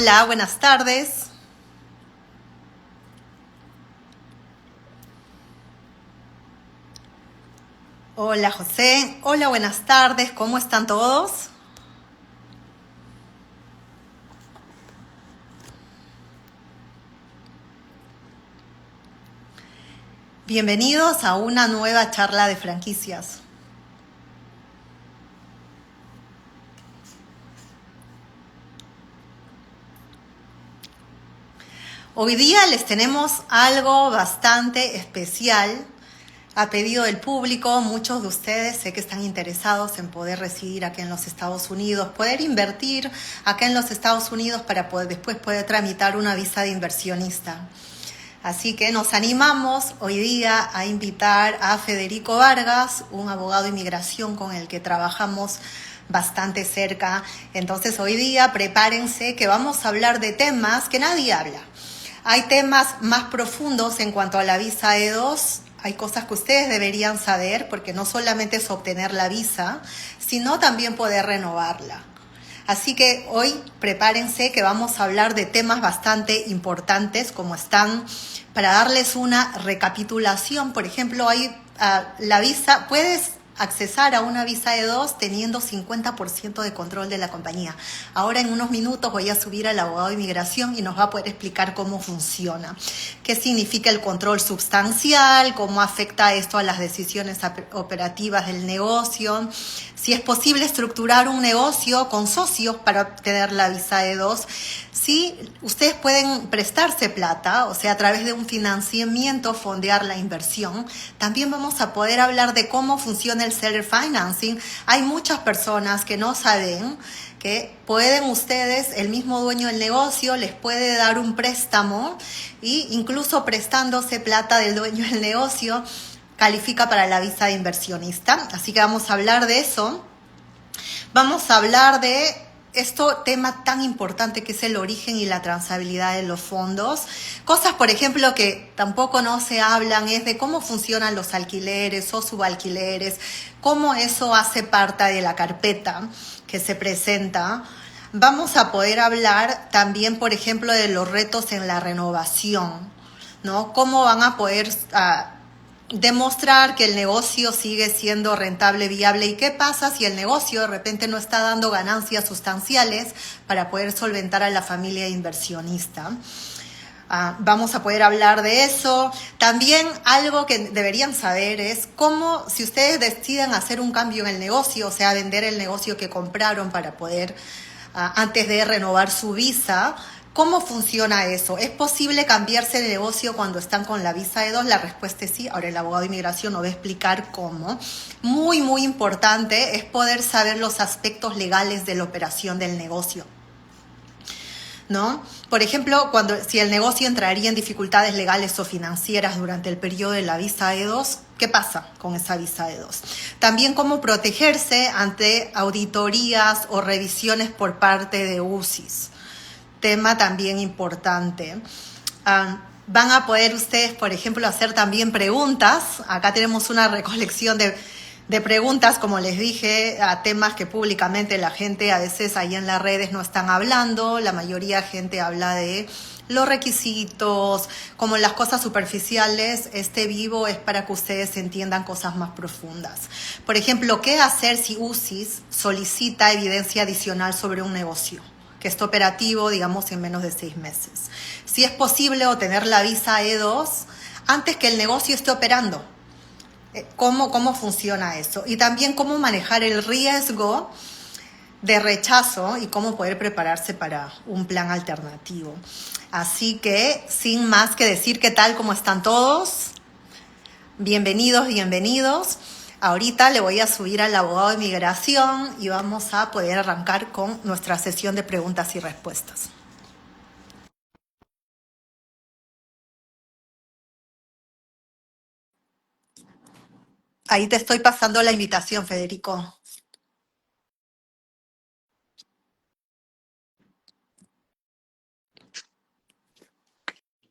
Hola, buenas tardes. Hola, José. Hola, buenas tardes. ¿Cómo están todos? Bienvenidos a una nueva charla de franquicias. Hoy día les tenemos algo bastante especial. A pedido del público, muchos de ustedes sé que están interesados en poder residir acá en los Estados Unidos, poder invertir acá en los Estados Unidos para después poder tramitar una visa de inversionista. Así que nos animamos hoy día a invitar a Federico Vargas, un abogado de inmigración con el que trabajamos bastante cerca. Entonces hoy día prepárense que vamos a hablar de temas que nadie habla. Hay temas más profundos en cuanto a la visa E2. Hay cosas que ustedes deberían saber porque no solamente es obtener la visa, sino también poder renovarla. Así que hoy prepárense que vamos a hablar de temas bastante importantes como están, para darles una recapitulación. Por ejemplo, hay la visa, puedes accesar a una visa E2 teniendo 50% de control de la compañía. Ahora en unos minutos voy a subir al abogado de inmigración y nos va a poder explicar cómo funciona, qué significa el control sustancial, cómo afecta esto a las decisiones operativas del negocio, si es posible estructurar un negocio con socios para obtener la visa E2, si ustedes pueden prestarse plata, o sea, a través de un financiamiento, fondear la inversión. También vamos a poder hablar de cómo funciona el seller financing. Hay muchas personas que no saben que pueden ustedes, el mismo dueño del negocio les puede dar un préstamo y incluso prestándose plata del dueño del negocio califica para la visa de inversionista. Así que vamos a hablar de eso. Vamos a hablar de tema tan importante que es el origen y la transabilidad de los fondos. Cosas, por ejemplo, que tampoco no se hablan es de cómo funcionan los alquileres o subalquileres, cómo eso hace parte de la carpeta que se presenta. Vamos a poder hablar también, por ejemplo, de los retos en la renovación, ¿no? Cómo van a poder demostrar que el negocio sigue siendo rentable, viable, y qué pasa si el negocio de repente no está dando ganancias sustanciales para poder solventar a la familia inversionista. Vamos a poder hablar de eso. También algo que deberían saber es cómo, si ustedes deciden hacer un cambio en el negocio, o sea, vender el negocio que compraron para poder, antes de renovar su visa, ¿cómo funciona eso? ¿Es posible cambiarse de negocio cuando están con la visa E2? La respuesta es sí. Ahora el abogado de inmigración nos va a explicar cómo. Muy, muy importante es poder saber los aspectos legales de la operación del negocio, ¿no? Por ejemplo, si el negocio entraría en dificultades legales o financieras durante el periodo de la visa E2, ¿qué pasa con esa visa E2? También cómo protegerse ante auditorías o revisiones por parte de UCIS. Tema también importante. Van a poder ustedes, por ejemplo, hacer también preguntas. Acá tenemos una recolección de preguntas, como les dije, a temas que públicamente la gente a veces ahí en las redes no están hablando. La mayoría de gente habla de los requisitos, como las cosas superficiales. Este vivo es para que ustedes entiendan cosas más profundas. Por ejemplo, ¿qué hacer si UCIS solicita evidencia adicional sobre un negocio que está operativo, digamos, en menos de 6 meses? Si es posible obtener la visa E2 antes que el negocio esté operando. ¿Cómo funciona eso? Y también cómo manejar el riesgo de rechazo y cómo poder prepararse para un plan alternativo. Así que, sin más que decir, ¿qué tal? ¿Cómo están todos? Bienvenidos, bienvenidos. Ahorita le voy a subir al abogado de migración y vamos a poder arrancar con nuestra sesión de preguntas y respuestas. Ahí te estoy pasando la invitación, Federico.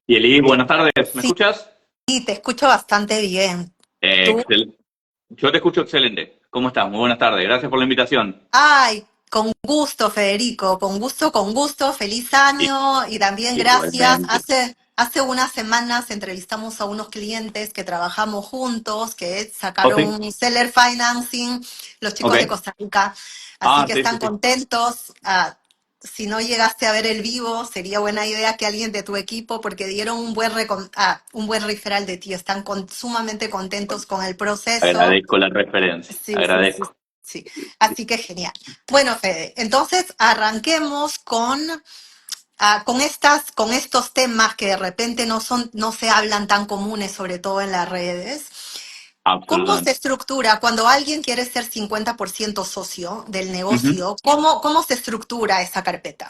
Yeli, buenas tardes. ¿Me Sí, escuchas? te escucho bastante bien. ¿Tú? Yo te escucho excelente. ¿Cómo estás? Muy buenas tardes. Gracias por la invitación. Ay, Con gusto, Federico, con gusto, con gusto. Feliz año y también gracias. Igualmente. Hace unas semanas entrevistamos a unos clientes que trabajamos juntos, que Oh, sacaron sí. un seller financing, los chicos de Ok. Costa Rica, así Ah, que sí, sí, están sí. contentos. Si no llegaste a ver el vivo, sería buena idea que alguien de tu equipo, porque dieron un buen referral de ti, están sumamente contentos con el proceso. Agradezco la referencia. Sí, sí, sí, Agradezco. sí. Así que genial. Bueno, Fede, entonces arranquemos con estos temas que de repente no se hablan tan comunes, sobre todo en las redes. ¿Cómo se Absolutamente. estructura cuando alguien quiere ser 50% socio del Ujú. negocio? ¿Cómo se estructura esa carpeta?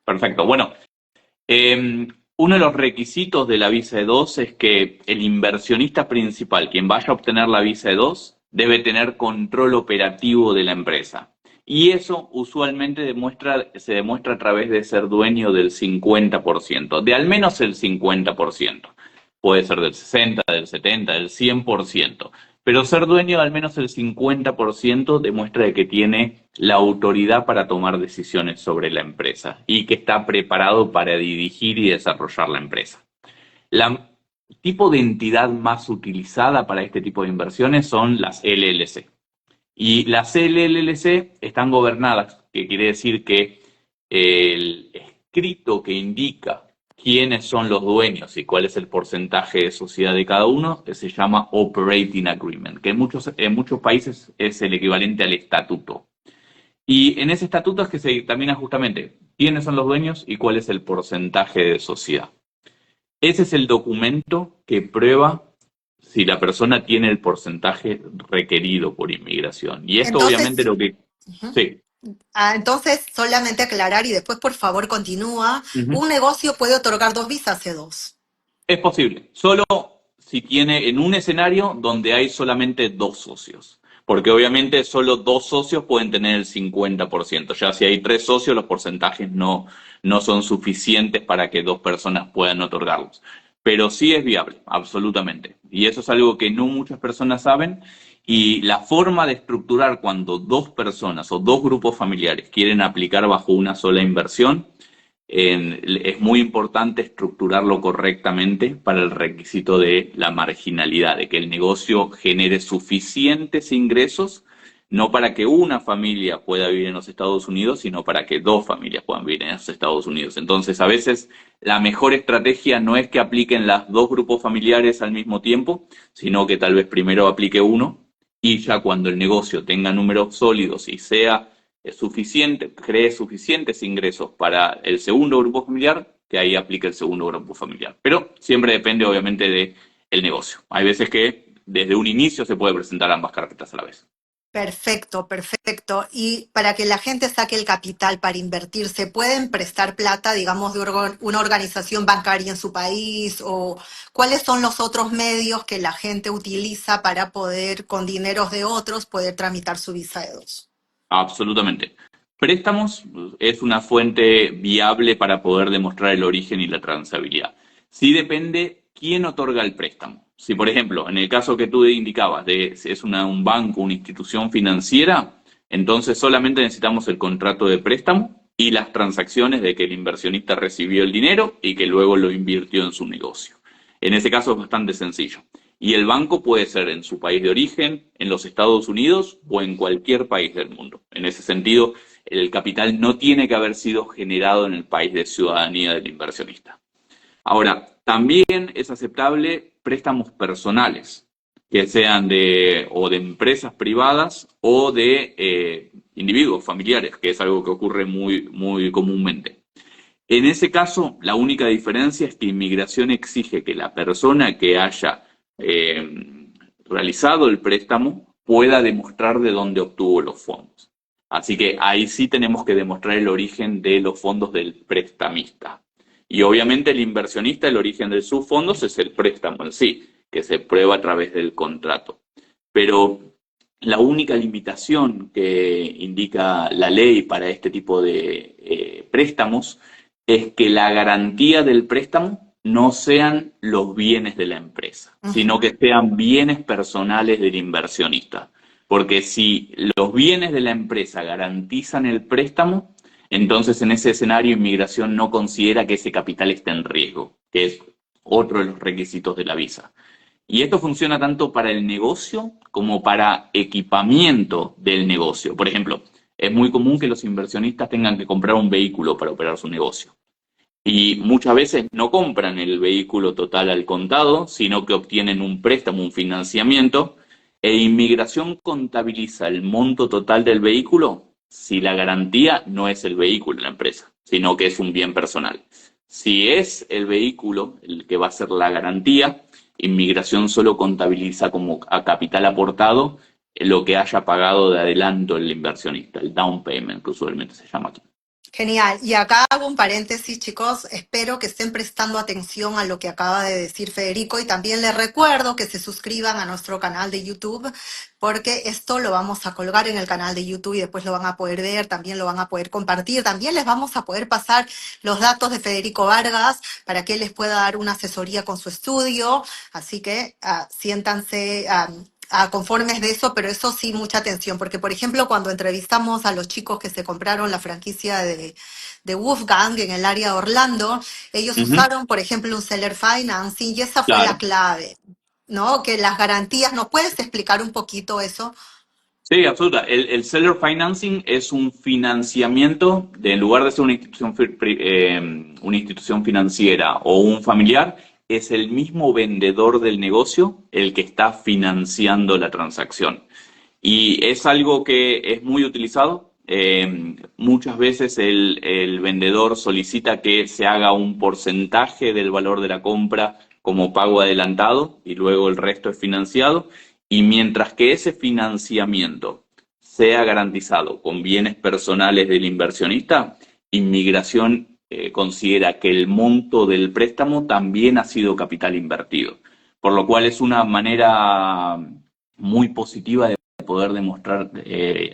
Perfecto. Bueno, uno de los requisitos de la visa E2 es que el inversionista principal, quien vaya a obtener la visa E2, debe tener control operativo de la empresa. Y eso usualmente se demuestra a través de ser dueño del 50%, de al menos el 50%. Puede ser del 60, del 70, del 100%. Pero ser dueño de al menos el 50% demuestra de que tiene la autoridad para tomar decisiones sobre la empresa y que está preparado para dirigir y desarrollar la empresa. La tipo de entidad más utilizada para este tipo de inversiones son las LLC. Y las LLC están gobernadas, que quiere decir que el escrito que indica quiénes son los dueños y cuál es el porcentaje de sociedad de cada uno, que se llama Operating Agreement, que en muchos países es el equivalente al estatuto. Y en ese estatuto es que se determina justamente quiénes son los dueños y cuál es el porcentaje de sociedad. Ese es el documento que prueba si la persona tiene el porcentaje requerido por inmigración. Y esto obviamente Entonces, lo que... ujú. Sí. Entonces, solamente aclarar y después, por favor, continúa. Ujú. Un negocio puede otorgar dos visas C2. Es posible, solo si tiene en un escenario donde hay solamente dos socios, porque obviamente solo dos socios pueden tener el 50%, ya si hay tres socios los porcentajes no son suficientes para que dos personas puedan otorgarlos, pero sí es viable, absolutamente, y eso es algo que no muchas personas saben, y la forma de estructurar cuando dos personas o dos grupos familiares quieren aplicar bajo una sola inversión es muy importante estructurarlo correctamente para el requisito de la marginalidad, de que el negocio genere suficientes ingresos, no para que una familia pueda vivir en los Estados Unidos, sino para que dos familias puedan vivir en los Estados Unidos. Entonces, a veces la mejor estrategia no es que apliquen los dos grupos familiares al mismo tiempo, sino que tal vez primero aplique uno y ya cuando el negocio tenga números sólidos y sea suficiente, cree suficientes ingresos para el segundo grupo familiar, que ahí aplique el segundo grupo familiar. Pero siempre depende, obviamente, del negocio. Hay veces que desde un inicio se puede presentar ambas carpetas a la vez. Perfecto, perfecto. Y para que la gente saque el capital para invertir, ¿se pueden prestar plata, digamos, de una organización bancaria en su país? ¿O cuáles son los otros medios que la gente utiliza para poder, con dineros de otros, poder tramitar su visa E2? Absolutamente. Préstamos es una fuente viable para poder demostrar el origen y la transabilidad. Sí depende quién otorga el préstamo. Si, por ejemplo, en el caso que tú indicabas, es un banco, una institución financiera, entonces solamente necesitamos el contrato de préstamo y las transacciones de que el inversionista recibió el dinero y que luego lo invirtió en su negocio. En ese caso es bastante sencillo. Y el banco puede ser en su país de origen, en los Estados Unidos o en cualquier país del mundo. En ese sentido, el capital no tiene que haber sido generado en el país de ciudadanía del inversionista. Ahora, también es aceptable préstamos personales, que sean de empresas privadas o de individuos familiares, que es algo que ocurre muy comúnmente. En ese caso, la única diferencia es que inmigración exige que la persona que haya realizado el préstamo pueda demostrar de dónde obtuvo los fondos. Así que ahí sí tenemos que demostrar el origen de los fondos del prestamista. Y obviamente el inversionista, el origen de sus fondos es el préstamo en sí, que se prueba a través del contrato. Pero la única limitación que indica la ley para este tipo de préstamos es que la garantía del préstamo no sean los bienes de la empresa, sino Ujú. que sean bienes personales del inversionista. porque si los bienes de la empresa garantizan el préstamo, entonces en ese escenario inmigración no considera que ese capital esté en riesgo, que es otro de los requisitos de la visa. Y esto funciona tanto para el negocio como para equipamiento del negocio. Por ejemplo, es muy común que los inversionistas tengan que comprar un vehículo para operar su negocio. Y muchas veces no compran el vehículo total al contado, sino que obtienen un préstamo, un financiamiento, e inmigración contabiliza el monto total del vehículo si la garantía no es el vehículo de la empresa, sino que es un bien personal. Si es el vehículo el que va a ser la garantía, inmigración solo contabiliza como a capital aportado lo que haya pagado de adelanto el inversionista, el down payment, que usualmente se llama aquí. Genial. Y acá hago un paréntesis, chicos. Espero que estén prestando atención a lo que acaba de decir Federico y también les recuerdo que se suscriban a nuestro canal de YouTube porque esto lo vamos a colgar en el canal de YouTube y después lo van a poder ver, también lo van a poder compartir, también les vamos a poder pasar los datos de Federico Vargas para que él les pueda dar una asesoría con su estudio. Así que siéntanse conformes de eso, pero eso sí, mucha atención, porque por ejemplo, cuando entrevistamos a los chicos que se compraron la franquicia de Wolfgang en el área de Orlando, ellos usaron, por ejemplo, un seller financing y esa fue la Claro. clave, ¿no? Que las garantías, ¿nos puedes explicar un poquito eso? Sí, absoluta. El seller financing es un financiamiento en lugar de ser una institución financiera o un familiar, es el mismo vendedor del negocio el que está financiando la transacción. Y es algo que es muy utilizado. Muchas veces el vendedor solicita que se haga un porcentaje del valor de la compra como pago adelantado y luego el resto es financiado. Y mientras que ese financiamiento sea garantizado con bienes personales del inversionista, inmigración considera que el monto del préstamo también ha sido capital invertido. Por lo cual es una manera muy positiva de poder demostrar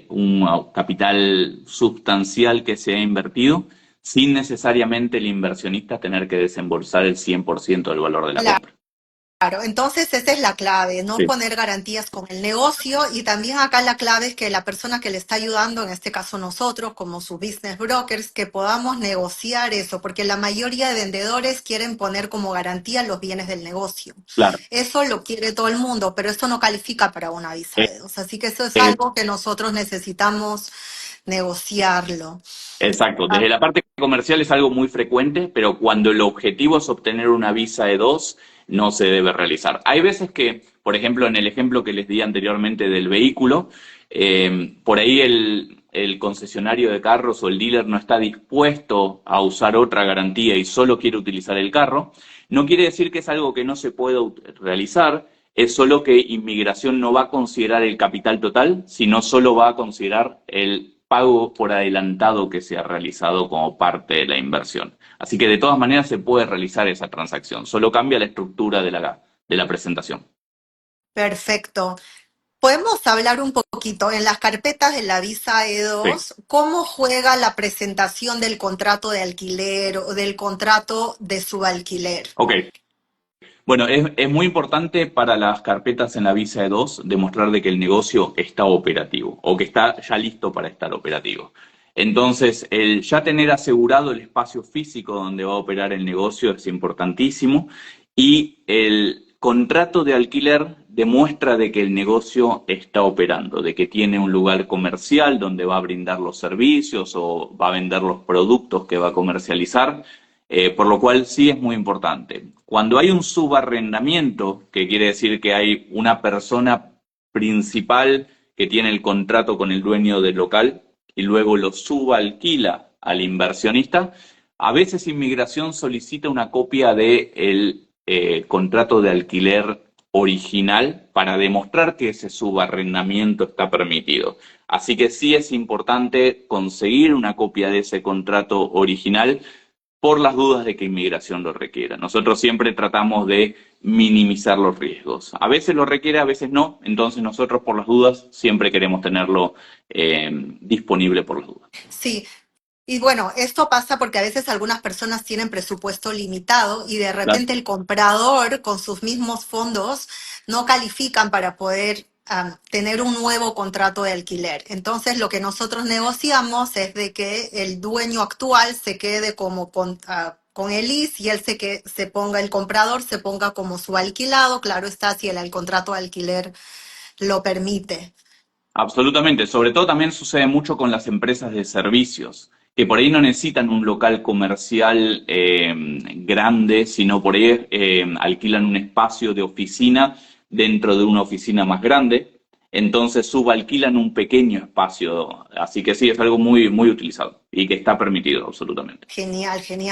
un capital sustancial que se ha invertido sin necesariamente el inversionista tener que desembolsar el 100% del valor de la compra. Claro, entonces esa es la clave, no Sí. poner garantías con el negocio y también acá la clave es que la persona que le está ayudando, en este caso nosotros como sus business brokers, que podamos negociar eso, porque la mayoría de vendedores quieren poner como garantía los bienes del negocio. Claro. Eso lo quiere todo el mundo, pero eso no califica para una visa Eh, E2, así que eso es eh, algo que nosotros necesitamos negociarlo. Exacto, Ah, desde la parte comercial es algo muy frecuente, pero cuando el objetivo es obtener una visa E2, no se debe realizar. Hay veces que, por ejemplo, en el ejemplo que les di anteriormente del vehículo, por ahí el concesionario de carros o el dealer no está dispuesto a usar otra garantía y solo quiere utilizar el carro. No quiere decir que es algo que no se pueda realizar, es solo que inmigración no va a considerar el capital total, sino solo va a considerar el pago por adelantado que se ha realizado como parte de la inversión. Así que de todas maneras se puede realizar esa transacción, solo cambia la estructura de la presentación. perfecto. Podemos hablar un poquito en las carpetas de la visa Sí. E2, cómo juega la presentación del contrato de alquiler o del contrato de subalquiler. Ok. Bueno, es muy importante para las carpetas en la visa E2 demostrar de que el negocio está operativo o que está ya listo para estar operativo. Entonces, el ya tener asegurado el espacio físico donde va a operar el negocio es importantísimo y el contrato de alquiler demuestra de que el negocio está operando, de que tiene un lugar comercial donde va a brindar los servicios o va a vender los productos que va a comercializar, por lo cual sí es muy importante. Cuando hay un subarrendamiento, que quiere decir que hay una persona principal que tiene el contrato con el dueño del local y luego lo subalquila al inversionista, a veces inmigración solicita una copia del contrato de alquiler original para demostrar que ese subarrendamiento está permitido. Así que sí es importante conseguir una copia de ese contrato original por las dudas de que inmigración lo requiera. Nosotros siempre tratamos de minimizar los riesgos. A veces lo requiere, a veces no, entonces nosotros por las dudas siempre queremos tenerlo disponible por las dudas. Sí, y bueno, esto pasa porque a veces algunas personas tienen presupuesto limitado y de Claro. repente el comprador con sus mismos fondos no califican para poder tener un nuevo contrato de alquiler. Entonces, lo que nosotros negociamos es de que el dueño actual se quede como con el lease y él se ponga, el comprador se ponga como su alquilado, claro está, si el contrato de alquiler lo permite. Absolutamente, sobre todo también sucede mucho con las empresas de servicios, que por ahí no necesitan un local comercial grande, sino por ahí alquilan un espacio de oficina dentro de una oficina más grande, entonces subalquilan un pequeño espacio, así que sí, es algo muy, muy utilizado y que está permitido absolutamente. Genial, genial.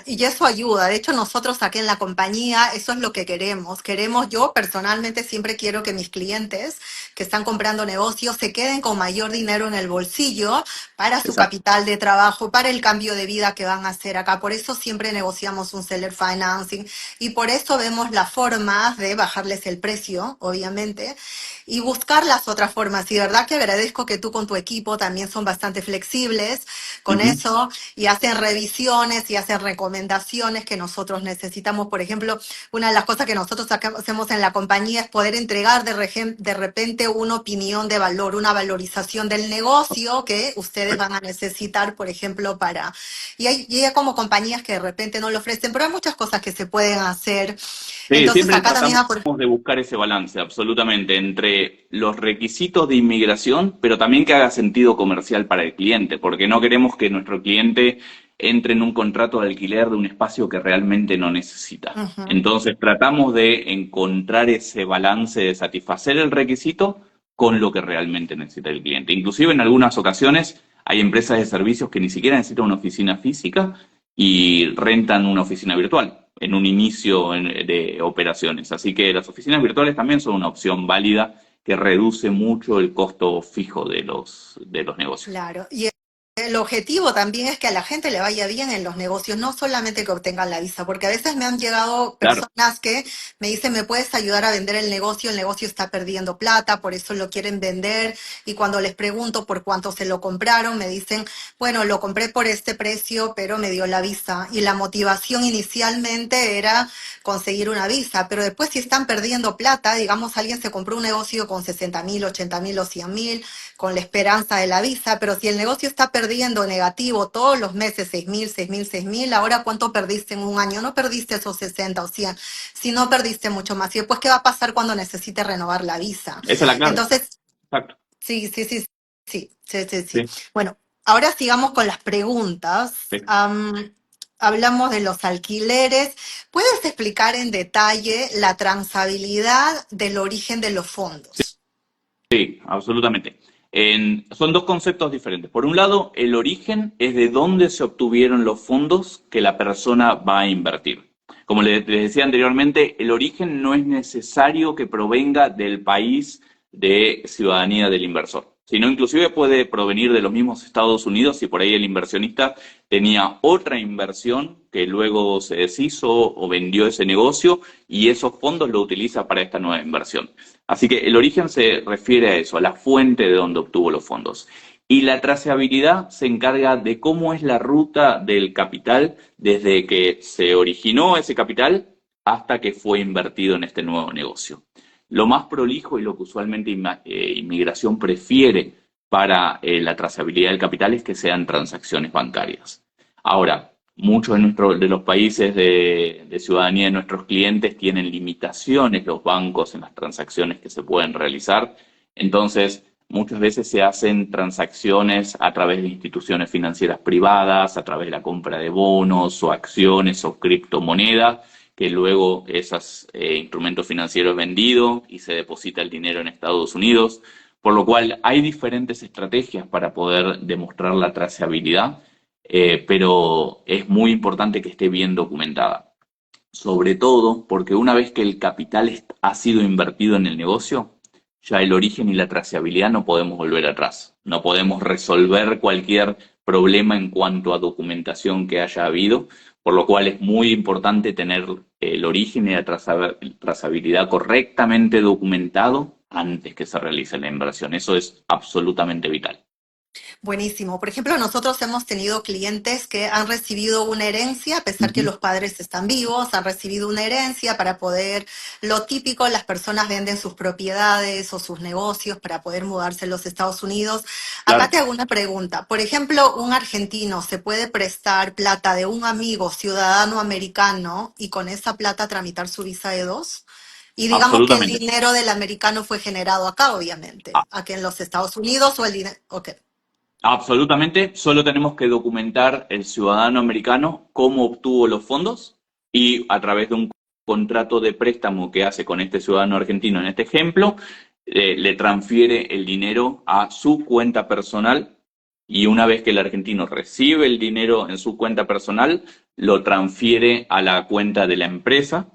Y eso ayuda. De hecho, nosotros aquí en la compañía, eso es lo que queremos. Yo personalmente siempre quiero que mis clientes que están comprando negocios se queden con mayor dinero en el bolsillo para su Exacto. capital de trabajo, para el cambio de vida que van a hacer acá. Por eso siempre negociamos un seller financing y por eso vemos las formas de bajarles el precio, obviamente, y buscar las otras formas. Y de verdad que agradezco que tú con tu equipo también son bastante flexibles con Ujú. eso y hacen revisiones y hacen recomendaciones que nosotros necesitamos. Por ejemplo, una de las cosas que nosotros hacemos en la compañía es poder entregar de repente una opinión de valor, una valorización del negocio que ustedes van a necesitar, por ejemplo, para... Y hay como compañías que de repente no lo ofrecen, pero hay muchas cosas que se pueden hacer. Sí, Entonces, siempre acá tratamos también... de buscar ese balance, absolutamente, entre los requisitos de inmigración, pero también que haga sentido comercial para el cliente, porque no queremos que nuestro cliente entre en un contrato de alquiler de un espacio que realmente no necesita. Ujú. Entonces, tratamos de encontrar ese balance de satisfacer el requisito con lo que realmente necesita el cliente. Inclusive en algunas ocasiones hay empresas de servicios que ni siquiera necesitan una oficina física y rentan una oficina virtual en un inicio de operaciones. Así que las oficinas virtuales también son una opción válida que reduce mucho el costo fijo de los negocios. Claro, y el objetivo también es que a la gente le vaya bien en los negocios, no solamente que obtengan la visa, porque a veces me han llegado Claro, personas que me dicen, ¿me puedes ayudar a vender el negocio está perdiendo plata, por eso lo quieren vender, y cuando les pregunto por cuánto se lo compraron, me dicen, bueno, lo compré por este precio, pero me dio la visa, y la motivación inicialmente era conseguir una visa, pero después si están perdiendo plata, digamos, alguien se compró un negocio con 60.000, 80.000 o 100.000, con la esperanza de la visa, pero si el negocio está perdiendo negativo todos los meses, 6.000, 6.000, 6.000, ahora ¿cuánto perdiste en un año? No perdiste esos 60 o 100, si no perdiste mucho más. ¿Y después qué va a pasar cuando necesite renovar la visa? esa es la clave. Entonces, Exacto. sí, sí, sí, sí, sí, sí, sí. Sí, Bueno, ahora sigamos con las preguntas. sí. Hablamos de los alquileres. ¿Puedes explicar en detalle la transabilidad del origen de los fondos? Sí, absolutamente. Son dos conceptos diferentes. Por un lado, el origen es de dónde se obtuvieron los fondos que la persona va a invertir. Como les decía anteriormente, el origen no es necesario que provenga del país de ciudadanía del inversor, sino inclusive puede provenir de los mismos Estados Unidos si por ahí el inversionista tenía otra inversión que luego se deshizo o vendió ese negocio y esos fondos lo utiliza para esta nueva inversión. Así que el origen se refiere a eso, a la fuente de donde obtuvo los fondos. Y la trazabilidad se encarga de cómo es la ruta del capital desde que se originó ese capital hasta que fue invertido en este nuevo negocio. Lo más prolijo y lo que usualmente inmigración prefiere para la trazabilidad del capital es que sean transacciones bancarias. Ahora, muchos de los países de ciudadanía de nuestros clientes tienen limitaciones los bancos en las transacciones que se pueden realizar. Entonces, muchas veces se hacen transacciones a través de instituciones financieras privadas, a través de la compra de bonos o acciones o criptomonedas, que luego esos instrumentos financieros es vendido y se deposita el dinero en Estados Unidos. Por lo cual hay diferentes estrategias para poder demostrar la trazabilidad, pero es muy importante que esté bien documentada. Sobre todo porque una vez que el capital ha sido invertido en el negocio, ya el origen y la trazabilidad no podemos volver atrás. No podemos resolver cualquier problema en cuanto a documentación que haya habido, por lo cual es muy importante tener el origen y la trazabilidad correctamente documentado antes que se realice la inversión. Eso es absolutamente vital. Buenísimo. Por ejemplo, nosotros hemos tenido clientes que han recibido una herencia, a pesar que Ujú. los padres están vivos, han recibido una herencia para poder, lo típico, las personas venden sus propiedades o sus negocios para poder mudarse a los Estados Unidos. Acá Claro, te hago una pregunta. Por ejemplo, un argentino se puede prestar plata de un amigo ciudadano americano y con esa plata tramitar su visa E2. Y digamos que el absolutamente. dinero del americano fue generado acá, obviamente, aquí en los Estados Unidos o el dinero. Ok. Absolutamente, solo tenemos que documentar el ciudadano americano cómo obtuvo los fondos y a través de un contrato de préstamo que hace con este ciudadano argentino en este ejemplo, le transfiere el dinero a su cuenta personal y una vez que el argentino recibe el dinero en su cuenta personal, lo transfiere a la cuenta de la empresa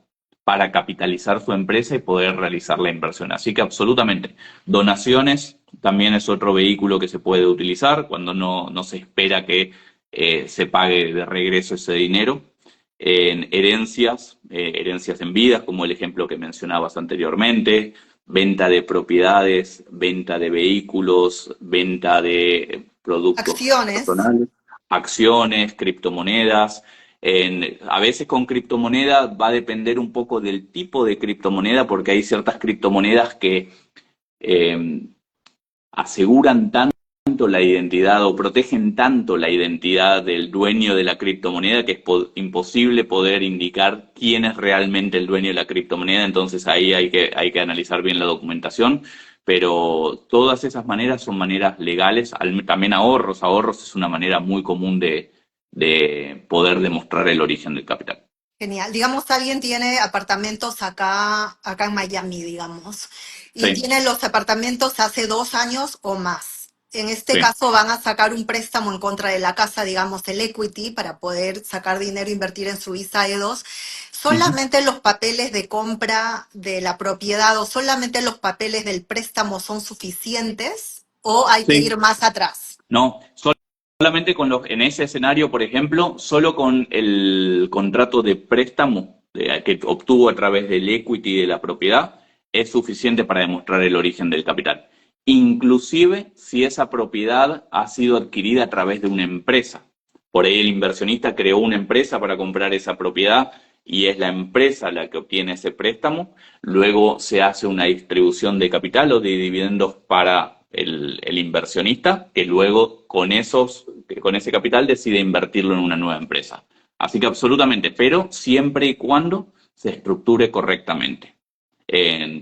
para capitalizar su empresa y poder realizar la inversión. Así que absolutamente, donaciones también es otro vehículo que se puede utilizar cuando no se espera que se pague de regreso ese dinero. En herencias, herencias en vidas, como el ejemplo que mencionabas anteriormente, venta de propiedades, venta de vehículos, venta de productos Acciones. personales, acciones, criptomonedas. A veces con criptomoneda va a depender un poco del tipo de criptomoneda, porque hay ciertas criptomonedas que eh, aseguran tanto la identidad o protegen tanto la identidad del dueño de la criptomoneda que es imposible poder indicar quién es realmente el dueño de la criptomoneda. Entonces ahí hay que analizar bien la documentación. Pero todas esas maneras son maneras legales. También ahorros. Ahorros es una manera muy común de poder demostrar el origen del capital. Genial. Digamos, alguien tiene apartamentos acá en Miami, digamos, y Sí, tiene los apartamentos hace 2 años o más. En este sí. caso van a sacar un préstamo en contra de la casa, digamos, el equity, para poder sacar dinero e invertir en su visa E2. Ujú. ¿Solamente los papeles de compra de la propiedad o solamente los papeles del préstamo son suficientes o hay que ir Sí. más atrás? No, solamente en ese escenario, por ejemplo, solo con el contrato de préstamo que obtuvo a través del equity de la propiedad es suficiente para demostrar el origen del capital. Inclusive si esa propiedad ha sido adquirida a través de una empresa. Por ahí el inversionista creó una empresa para comprar esa propiedad y es la empresa la que obtiene ese préstamo. Luego se hace una distribución de capital o de dividendos para el inversionista, que luego con ese capital decide invertirlo en una nueva empresa. Así que absolutamente, pero siempre y cuando se estructure correctamente.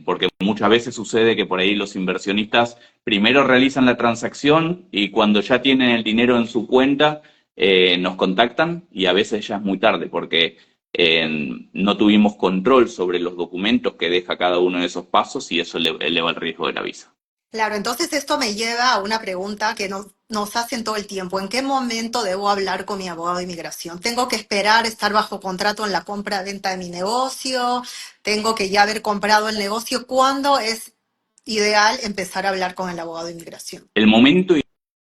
Porque muchas veces sucede que por ahí los inversionistas primero realizan la transacción y cuando ya tienen el dinero en su cuenta, nos contactan y a veces ya es muy tarde porque no tuvimos control sobre los documentos que deja cada uno de esos pasos y eso eleva el riesgo de la visa. Claro, entonces esto me lleva a una pregunta que nos hacen todo el tiempo. ¿En qué momento debo hablar con mi abogado de inmigración? ¿Tengo que esperar estar bajo contrato en la compra-venta de mi negocio? ¿Tengo que ya haber comprado el negocio? ¿Cuándo es ideal empezar a hablar con el abogado de inmigración? El momento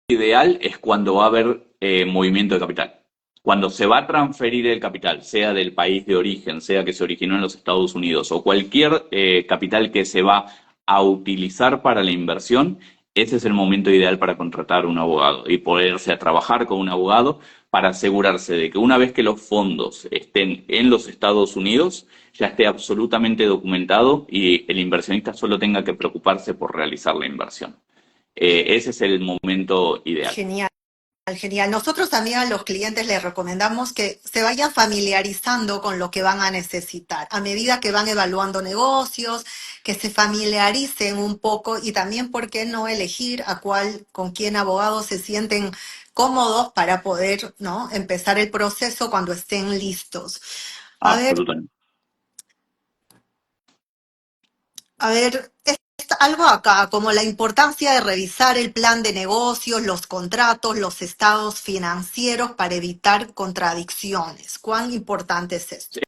ideal es cuando va a haber movimiento de capital. Cuando se va a transferir el capital, sea del país de origen, sea que se originó en los Estados Unidos o cualquier capital que se va a utilizar para la inversión, ese es el momento ideal para contratar un abogado y poderse a trabajar con un abogado para asegurarse de que una vez que los fondos estén en los Estados Unidos, ya esté absolutamente documentado y el inversionista solo tenga que preocuparse por realizar la inversión. Ese es el momento ideal. Genial. Genial. Nosotros también a los clientes les recomendamos que se vayan familiarizando con lo que van a necesitar a medida que van evaluando negocios, que se familiaricen un poco y también, ¿por qué no elegir con quién abogados se sienten cómodos para poder, ¿no?, empezar el proceso cuando estén listos? A ver, Absolutamente. es algo acá, como la importancia de revisar el plan de negocios, los contratos, los estados financieros para evitar contradicciones. ¿Cuán importante es esto?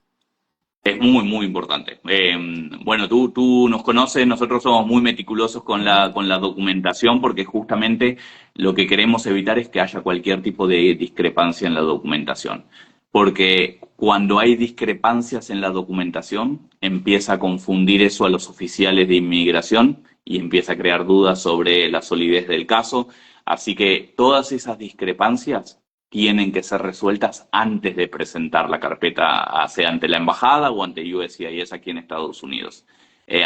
Es muy, muy importante. Bueno, tú nos conoces, nosotros somos muy meticulosos con la documentación porque justamente lo que queremos evitar es que haya cualquier tipo de discrepancia en la documentación. Porque cuando hay discrepancias en la documentación, empieza a confundir eso a los oficiales de inmigración y empieza a crear dudas sobre la solidez del caso. Así que todas esas discrepancias tienen que ser resueltas antes de presentar la carpeta, sea ante la embajada o ante USCIS aquí en Estados Unidos.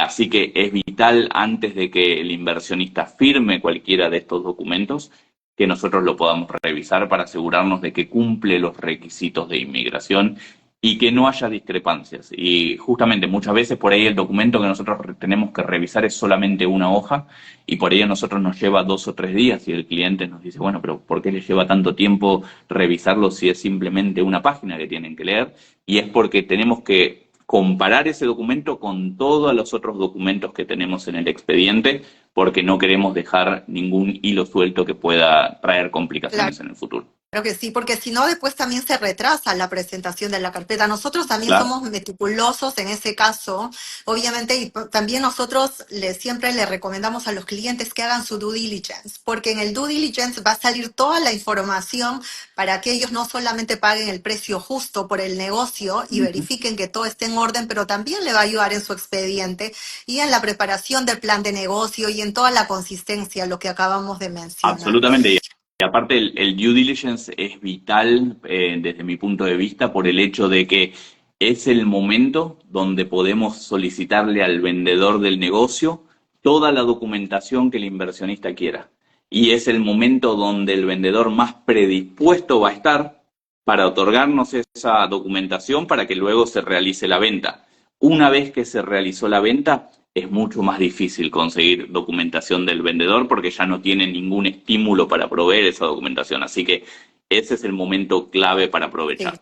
Así que es vital, antes de que el inversionista firme cualquiera de estos documentos, que nosotros lo podamos revisar para asegurarnos de que cumple los requisitos de inmigración y que no haya discrepancias. Y justamente muchas veces por ahí el documento que nosotros tenemos que revisar es solamente una hoja y por ahí a nosotros nos lleva 2 o 3 días y el cliente nos dice, bueno, pero ¿por qué les lleva tanto tiempo revisarlo si es simplemente una página que tienen que leer? Y es porque tenemos que comparar ese documento con todos los otros documentos que tenemos en el expediente, porque no queremos dejar ningún hilo suelto que pueda traer Claro. complicaciones en el futuro. Claro que sí, porque si no, después también se retrasa la presentación de la carpeta. Nosotros también Claro, somos meticulosos en ese caso, obviamente, y también nosotros siempre le recomendamos a los clientes que hagan su due diligence, porque en el due diligence va a salir toda la información para que ellos no solamente paguen el precio justo por el negocio y verifiquen que todo esté en orden, pero también le va a ayudar en su expediente y en la preparación del plan de negocio y en toda la consistencia, lo que acabamos de mencionar. absolutamente. Y aparte el due diligence es vital desde mi punto de vista por el hecho de que es el momento donde podemos solicitarle al vendedor del negocio toda la documentación que el inversionista quiera. Y es el momento donde el vendedor más predispuesto va a estar para otorgarnos esa documentación para que luego se realice la venta. Una vez que se realizó la venta, es mucho más difícil conseguir documentación del vendedor porque ya no tiene ningún estímulo para proveer esa documentación. Así que ese es el momento clave para Sí. aprovechar.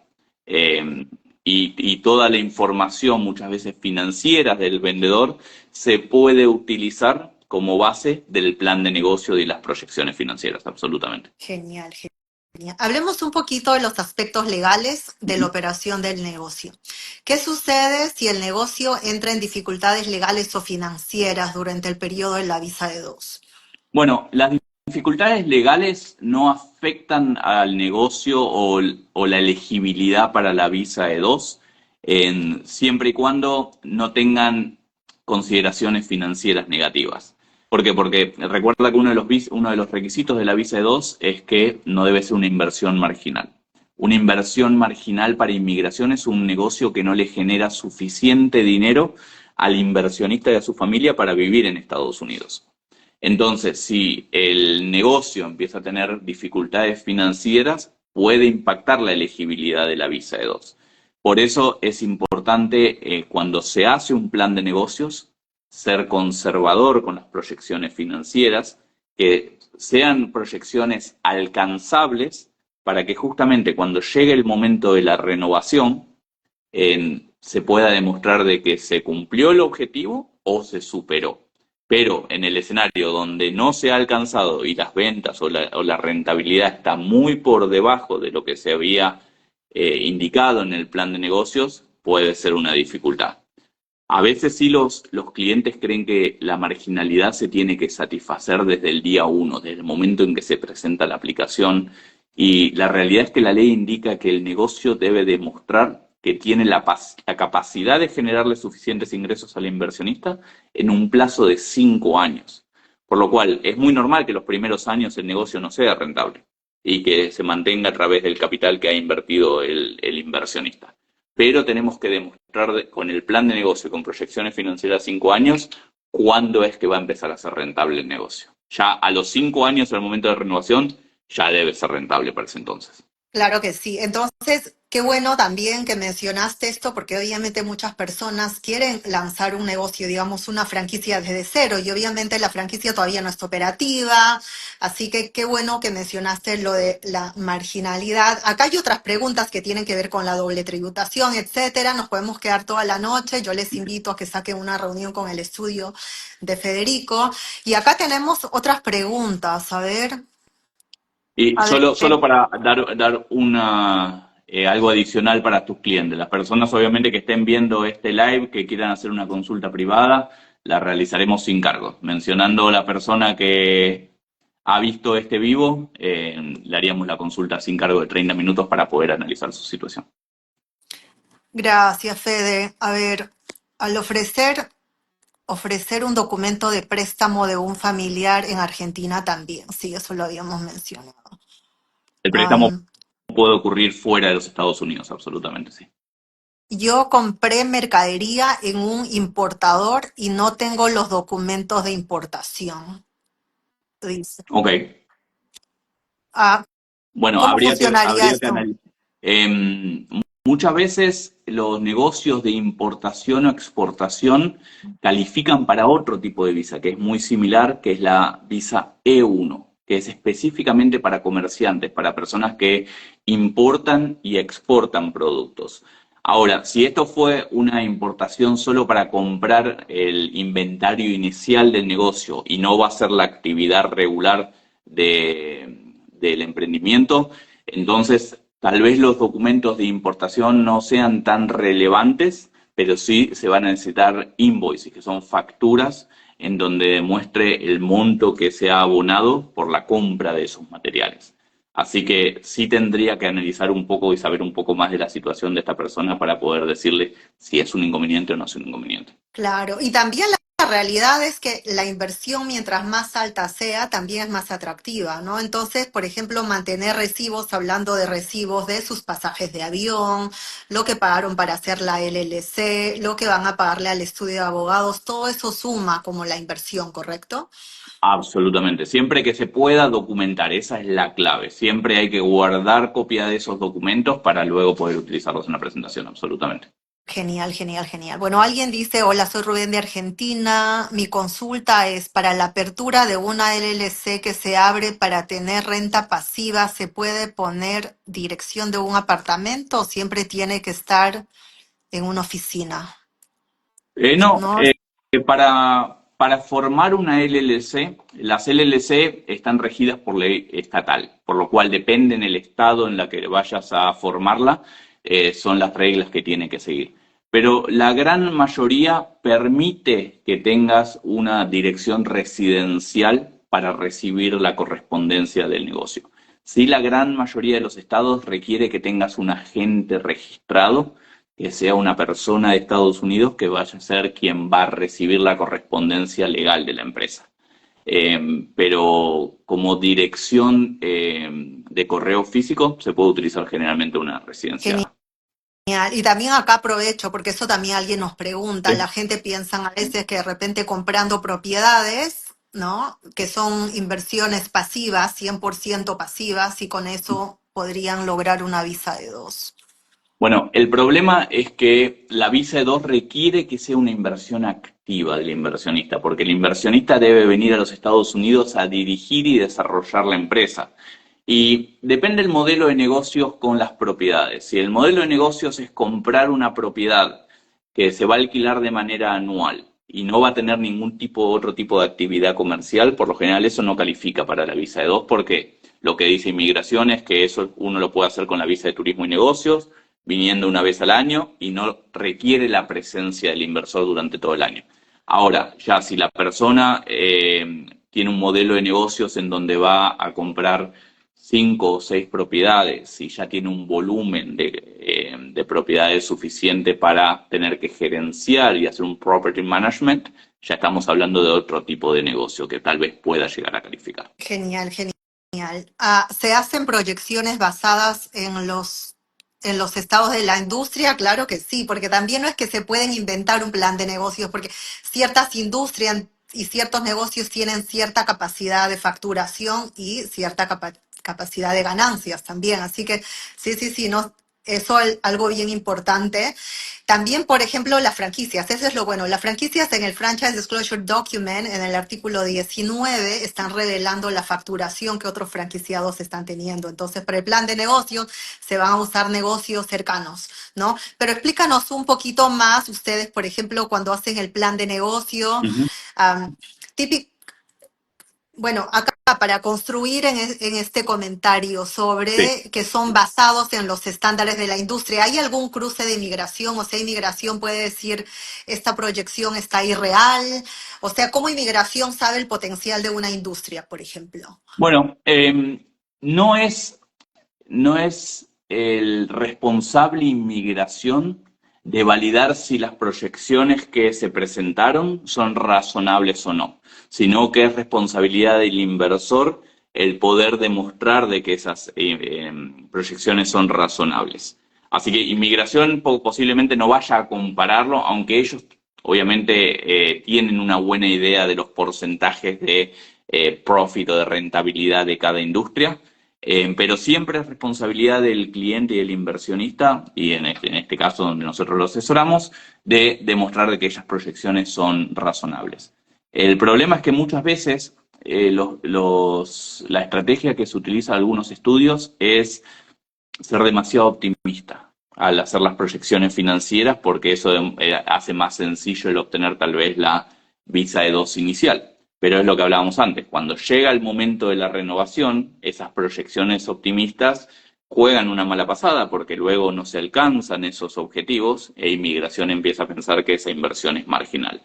Y toda la información, muchas veces financiera del vendedor, se puede utilizar como base del plan de negocio y las proyecciones financieras, absolutamente. Genial, genial. Hablemos un poquito de los aspectos legales de la Ujú. operación del negocio. ¿Qué sucede si el negocio entra en dificultades legales o financieras durante el periodo de la visa de dos? Bueno, las dificultades legales no afectan al negocio o la elegibilidad para la visa E2, siempre y cuando no tengan consideraciones financieras negativas. ¿Por qué? Porque recuerda que uno de los requisitos de la visa E2 es que no debe ser una inversión marginal. Una inversión marginal para inmigración es un negocio que no le genera suficiente dinero al inversionista y a su familia para vivir en Estados Unidos. Entonces, si el negocio empieza a tener dificultades financieras, puede impactar la elegibilidad de la visa E2. Por eso es importante, cuando se hace un plan de negocios, ser conservador con las proyecciones financieras, que sean proyecciones alcanzables para que justamente cuando llegue el momento de la renovación, se pueda demostrar de que se cumplió el objetivo o se superó. Pero en el escenario donde no se ha alcanzado y las ventas o la rentabilidad está muy por debajo de lo que se había indicado en el plan de negocios, puede ser una dificultad. A veces sí los clientes creen que la marginalidad se tiene que satisfacer desde el día uno, desde el momento en que se presenta la aplicación, y la realidad es que la ley indica que el negocio debe demostrar que tiene la capacidad de generarle suficientes ingresos al inversionista en un plazo de 5 años. Por lo cual es muy normal que los primeros años el negocio no sea rentable y que se mantenga a través del capital que ha invertido el inversionista. Pero tenemos que demostrar con el plan de negocio, con proyecciones financieras 5 años, cuándo es que va a empezar a ser rentable el negocio. Ya a los 5 años, al momento de renovación, ya debe ser rentable para ese entonces. Claro que sí. Entonces, qué bueno también que mencionaste esto, porque obviamente muchas personas quieren lanzar un negocio, digamos, una franquicia desde cero, y obviamente la franquicia todavía no está operativa, así que qué bueno que mencionaste lo de la marginalidad. Acá hay otras preguntas que tienen que ver con la doble tributación, etcétera. Nos podemos quedar toda la noche. Yo les invito a que saquen una reunión con el estudio de Federico. Y acá tenemos otras preguntas. Y A ver. solo para dar algo adicional para tus clientes. Las personas obviamente que estén viendo este live, que quieran hacer una consulta privada, la realizaremos sin cargo. Mencionando la persona que ha visto este vivo, le haríamos la consulta sin cargo de 30 minutos para poder analizar su situación. Gracias, Fede. A ver, al ofrecer ofrecer un documento de préstamo de un familiar en Argentina también. Sí, eso lo habíamos mencionado. El préstamo Am, puede ocurrir fuera de los Estados Unidos, absolutamente, sí. yo compré mercadería en un importador y no tengo los documentos de importación, dice. Ok. Ah, Bueno, ¿cómo funcionaría habría que esto? analizar. Muchas veces los negocios de importación o exportación califican para otro tipo de visa, que es muy similar, que es la visa E1, que es específicamente para comerciantes, para personas que importan y exportan productos. Ahora, si esto fue una importación solo para comprar el inventario inicial del negocio y no va a ser la actividad regular del emprendimiento, entonces tal vez los documentos de importación no sean tan relevantes, pero sí se van a necesitar invoices, que son facturas en donde demuestre el monto que se ha abonado por la compra de esos materiales. Así que sí tendría que analizar un poco y saber un poco más de la situación de esta persona para poder decirle si es un inconveniente o no es un inconveniente. Claro, y también la realidad es que la inversión, mientras más alta sea, también es más atractiva, ¿no? Entonces, por ejemplo, mantener recibos, hablando de recibos de sus pasajes de avión, lo que pagaron para hacer la LLC, lo que van a pagarle al estudio de abogados, todo eso suma como la inversión, ¿correcto? Absolutamente. Siempre que se pueda documentar, esa es la clave. Siempre hay que guardar copia de esos documentos para luego poder utilizarlos en la presentación, absolutamente. Genial, genial, genial. Bueno, alguien dice, hola, soy Rubén de Argentina. Mi consulta es para la apertura de una LLC que se abre para tener renta pasiva. ¿Se puede poner dirección de un apartamento o siempre tiene que estar en una oficina? No, No, para formar una LLC, las LLC están regidas por ley estatal, por lo cual depende en el estado en la que vayas a formarla, son las reglas que tiene que seguir. Pero la gran mayoría permite que tengas una dirección residencial para recibir la correspondencia del negocio. Sí, la gran mayoría de los estados requiere que tengas un agente registrado que sea una persona de Estados Unidos que vaya a ser quien va a recibir la correspondencia legal de la empresa. Pero como dirección de correo físico se puede utilizar generalmente una genial. residencia. Y también acá aprovecho, porque eso también alguien nos pregunta. ¿Sí? La gente piensa a veces que de repente comprando propiedades, ¿no? Que son inversiones pasivas, 100% pasivas, y con eso podrían lograr una visa de dos. Bueno, el problema es que la visa E2 requiere que sea una inversión activa del inversionista, porque el inversionista debe venir a los Estados Unidos a dirigir y desarrollar la empresa. Y depende del modelo de negocios con las propiedades. Si el modelo de negocios es comprar una propiedad que se va a alquilar de manera anual y no va a tener ningún otro tipo de actividad comercial, por lo general eso no califica para la visa E2 porque lo que dice inmigración es que eso uno lo puede hacer con la visa de turismo y negocios, viniendo una vez al año y no requiere la presencia del inversor durante todo el año. Ahora, ya si la persona tiene un modelo de negocios en donde va a comprar 5 o 6 propiedades y ya tiene un volumen de propiedades suficiente para tener que gerenciar y hacer un property management, ya estamos hablando de otro tipo de negocio que tal vez pueda llegar a calificar. Genial, genial. Ah, ¿se hacen proyecciones basadas en los estados de la industria? Claro que sí, porque también no es que se pueden inventar un plan de negocios, porque ciertas industrias y ciertos negocios tienen cierta capacidad de facturación y cierta capacidad de ganancias también. Así que sí, sí, sí, no, eso es algo bien importante. También, por ejemplo, las franquicias. Eso es lo bueno. Las franquicias en el Franchise Disclosure Document, en el artículo 19, están revelando la facturación que otros franquiciados están teniendo. Entonces, para el plan de negocios, se van a usar negocios cercanos, ¿no? Pero explícanos un poquito más, ustedes, por ejemplo, cuando hacen el plan de negocio, Uh -huh. um, típico. Bueno, acá para construir en este comentario Sí. sobre que son basados en los estándares de la industria, ¿hay algún cruce de inmigración? O sea, inmigración puede decir, esta proyección está irreal. O sea, ¿cómo inmigración sabe el potencial de una industria, por ejemplo? Bueno, no es, no es el responsable inmigración de validar si las proyecciones que se presentaron son razonables o no, sino que es responsabilidad del inversor el poder demostrar de que esas proyecciones son razonables. Así que inmigración posiblemente no vaya a compararlo, aunque ellos obviamente tienen una buena idea de los porcentajes de profit o de rentabilidad de cada industria. Pero siempre es responsabilidad del cliente y del inversionista, y en este caso donde nosotros lo asesoramos, de demostrar de que esas proyecciones son razonables. El problema es que muchas veces la estrategia que se utiliza en algunos estudios es ser demasiado optimista al hacer las proyecciones financieras, porque eso hace más sencillo el obtener tal vez la visa E2 inicial. Pero es lo que hablábamos antes, cuando llega el momento de la renovación, esas proyecciones optimistas juegan una mala pasada porque luego no se alcanzan esos objetivos e inmigración empieza a pensar que esa inversión es marginal.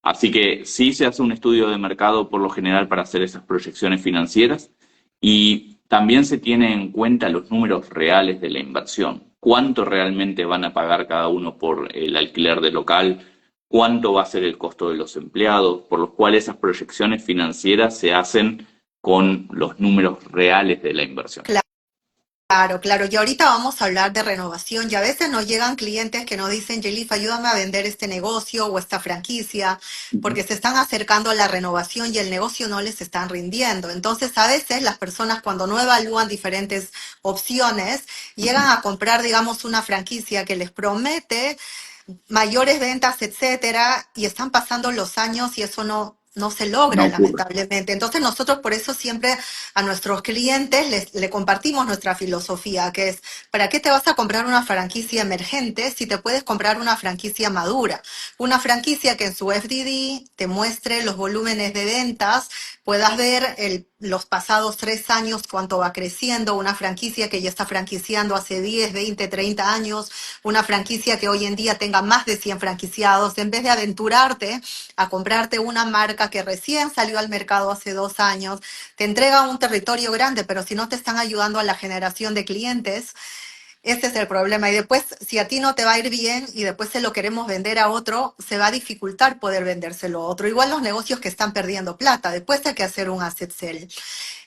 Así que sí se hace un estudio de mercado por lo general para hacer esas proyecciones financieras y también se tiene en cuenta los números reales de la inversión. Cuánto realmente van a pagar cada uno por el alquiler del local, cuánto va a ser el costo de los empleados, por lo cual esas proyecciones financieras se hacen con los números reales de la inversión. Claro, claro. Y ahorita vamos a hablar de renovación y a veces nos llegan clientes que nos dicen, Yelif, ayúdame a vender este negocio o esta franquicia, porque se están acercando a la renovación y el negocio no les están rindiendo. Entonces, a veces las personas cuando no evalúan diferentes opciones, llegan a comprar, digamos, una franquicia que les promete mayores ventas, etcétera, y están pasando los años y eso no se logra, No ocurre. lamentablemente. Entonces nosotros por eso siempre a nuestros clientes le compartimos nuestra filosofía, que es, ¿para qué te vas a comprar una franquicia emergente si te puedes comprar una franquicia madura? Una franquicia que en su FDD te muestre los volúmenes de ventas, puedas ver los pasados 3 años cuánto va creciendo, una franquicia que ya está franquiciando hace 10, 20, 30 años, una franquicia que hoy en día tenga más de 100 franquiciados, en vez de aventurarte a comprarte una marca que recién salió al mercado hace 2 años, te entrega un territorio grande, pero si no te están ayudando a la generación de clientes, ese es el problema. Y después, si a ti no te va a ir bien y después se lo queremos vender a otro, se va a dificultar poder vendérselo a otro. Igual los negocios que están perdiendo plata, después hay que hacer un asset sell.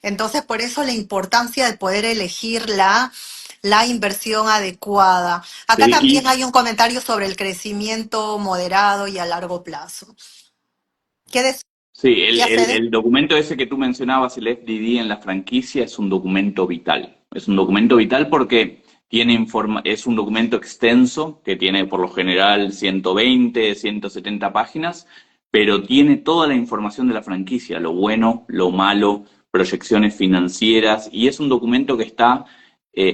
Entonces, por eso la importancia de poder elegir la inversión adecuada. Acá Sí, también hay un comentario sobre el crecimiento moderado y a largo plazo. ¿Qué sí, decía Fede? el documento ese que tú mencionabas, el FDD en la franquicia, es un documento vital. Es un documento vital porque es un documento extenso que tiene por lo general 120, 170 páginas, pero tiene toda la información de la franquicia, lo bueno, lo malo, proyecciones financieras, y es un documento que está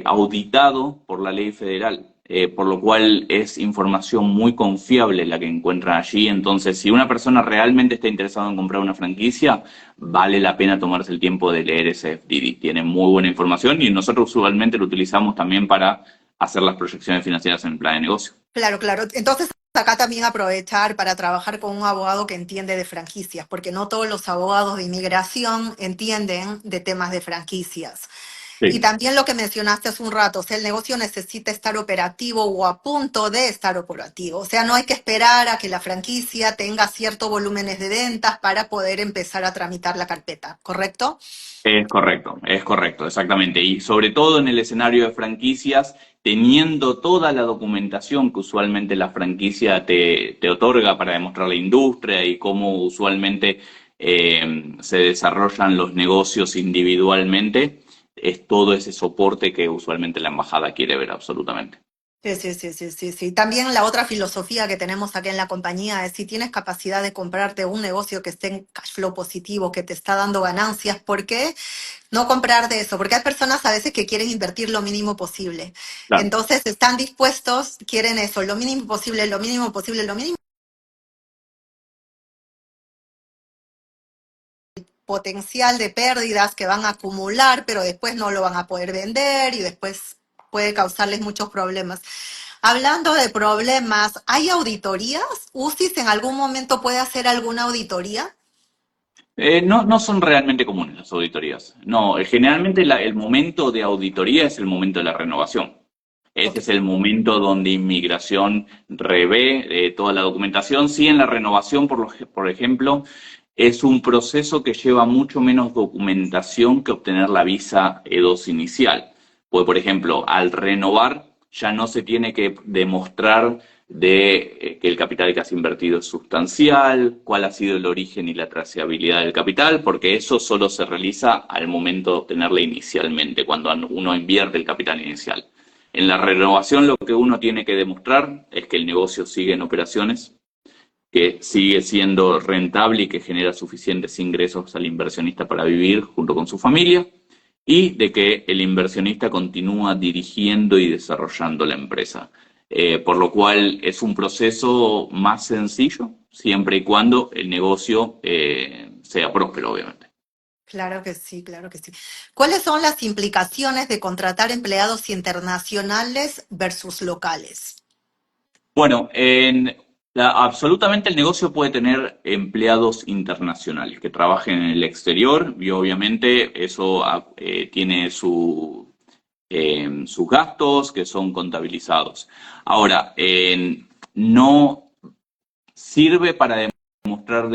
auditado por la ley federal. Por lo cual es información muy confiable la que encuentran allí. Entonces, si una persona realmente está interesada en comprar una franquicia, vale la pena tomarse el tiempo de leer ese FDD. Tiene muy buena información y nosotros usualmente lo utilizamos también para hacer las proyecciones financieras en el plan de negocio. Claro, claro. Entonces, acá también aprovechar para trabajar con un abogado que entiende de franquicias, porque no todos los abogados de inmigración entienden de temas de franquicias. Y Sí. también lo que mencionaste hace un rato, o sea, el negocio necesita estar operativo o a punto de estar operativo. O sea, no hay que esperar a que la franquicia tenga ciertos volúmenes de ventas para poder empezar a tramitar la carpeta, ¿correcto? Es correcto, exactamente. Y sobre todo en el escenario de franquicias, teniendo toda la documentación que usualmente la franquicia te otorga para demostrar la industria y cómo usualmente se desarrollan los negocios individualmente, es todo ese soporte que usualmente la embajada quiere ver absolutamente. Sí, sí, sí, sí, sí, sí. También la otra filosofía que tenemos aquí en la compañía es si tienes capacidad de comprarte un negocio que esté en cash flow positivo, que te está dando ganancias, ¿por qué no comprar de eso? Porque hay personas a veces que quieren invertir lo mínimo posible. Claro. Entonces están dispuestos, quieren eso, lo mínimo posible, lo mínimo posible, lo mínimo potencial de pérdidas que van a acumular, pero después no lo van a poder vender y después puede causarles muchos problemas. Hablando de problemas, ¿hay auditorías? ¿UCIS en algún momento puede hacer alguna auditoría? No son realmente comunes las auditorías. No, generalmente el momento de auditoría es el momento de la renovación. Ese Ok. es el momento donde inmigración revé toda la documentación. Sí, en la renovación, por ejemplo, es un proceso que lleva mucho menos documentación que obtener la visa E2 inicial. Pues, por ejemplo, al renovar ya no se tiene que demostrar que el capital que has invertido es sustancial, cuál ha sido el origen y la trazabilidad del capital, porque eso solo se realiza al momento de obtenerla inicialmente, cuando uno invierte el capital inicial. En la renovación lo que uno tiene que demostrar es que el negocio sigue en operaciones, que sigue siendo rentable y que genera suficientes ingresos al inversionista para vivir junto con su familia, y de que el inversionista continúa dirigiendo y desarrollando la empresa. Por lo cual es un proceso más sencillo, siempre y cuando el negocio sea próspero, obviamente. Claro que sí, claro que sí. ¿Cuáles son las implicaciones de contratar empleados internacionales versus locales? Bueno, absolutamente el negocio puede tener empleados internacionales que trabajen en el exterior y obviamente eso tiene sus gastos que son contabilizados. Ahora, no sirve para demostrar